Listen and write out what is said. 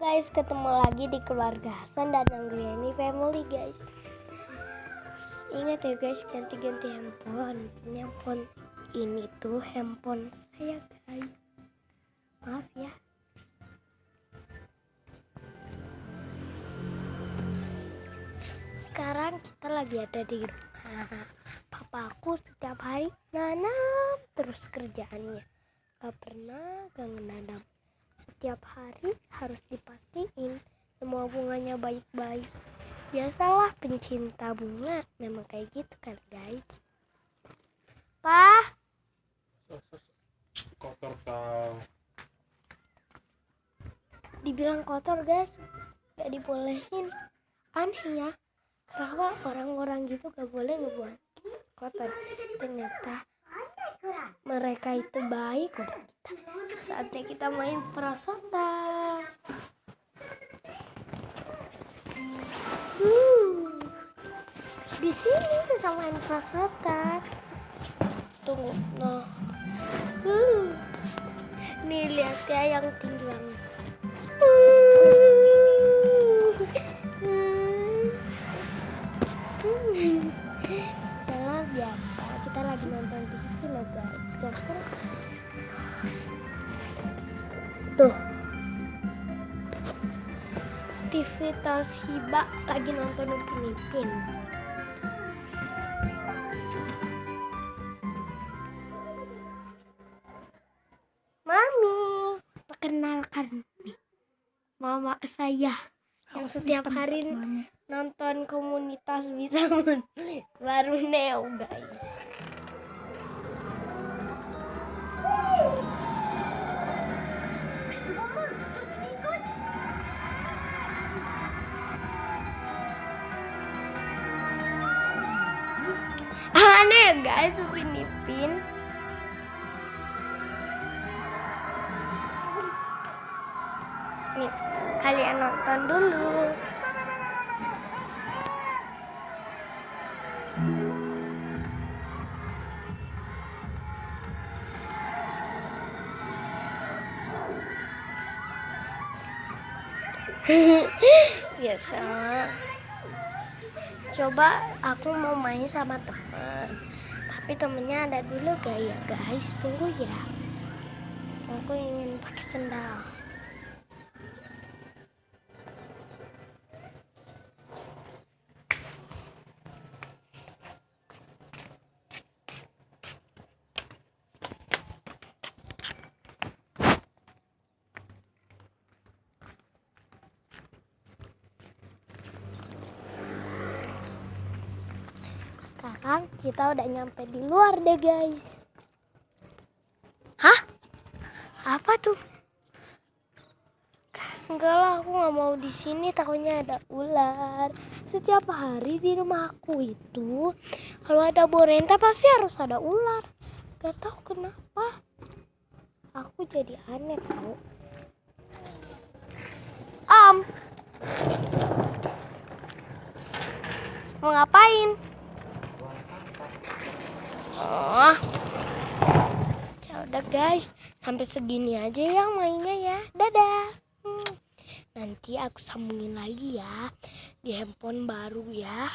Guys, ketemu lagi di keluarga Hasan dan Anggriani Family, guys. Ingat ya guys, ganti-ganti handphone. Handphone ini tuh handphone saya, guys. Maaf ya. Sekarang kita lagi ada di rumah. Papaku setiap hari nanam terus kerjaannya. Gak pernah nanam. Setiap hari harus dipastiin semua bunganya baik-baik. Biasalah pencinta bunga memang kayak gitu kan, guys. Pak, kotor kau. dibilang kotor, guys. Gak dibolehin. Aneh ya, kenapa orang-orang gitu gak boleh ngebuat kotor. Ternyata mereka itu baik udah kita. Saatnya kita main prasota. Di sini bisa main prasota. Tunggu, no. Nih lihat ya yang tinggi banget. Itulah biasa. Kita lagi nonton TV loh, guys. Gak tuh, aktivitas Hiba lagi nonton Upin Ipin. Mami, perkenalkan nih, mama saya yang setiap hari nonton Komunitas Bisa baru Neo, guys. Aneh guys, Upin Ipin. Nih, kalian nonton dulu. Biasa. Coba aku mau main sama teman, tapi temennya ada dulu gak ya, guys? Tunggu ya, aku ingin pakai sendal. Sekarang kita udah nyampe di luar deh, guys. Hah? Apa tuh? Enggak lah, aku nggak mau di sini. Takutnya ada ular. Setiap hari di rumahku itu, kalau ada borenta pasti harus ada ular. Gak tahu kenapa. Aku jadi aneh tahu. Mau ngapain? Oh, ya udah guys, sampai segini aja ya mainnya ya. Dadah. Nanti aku sambungin lagi ya di handphone baru ya.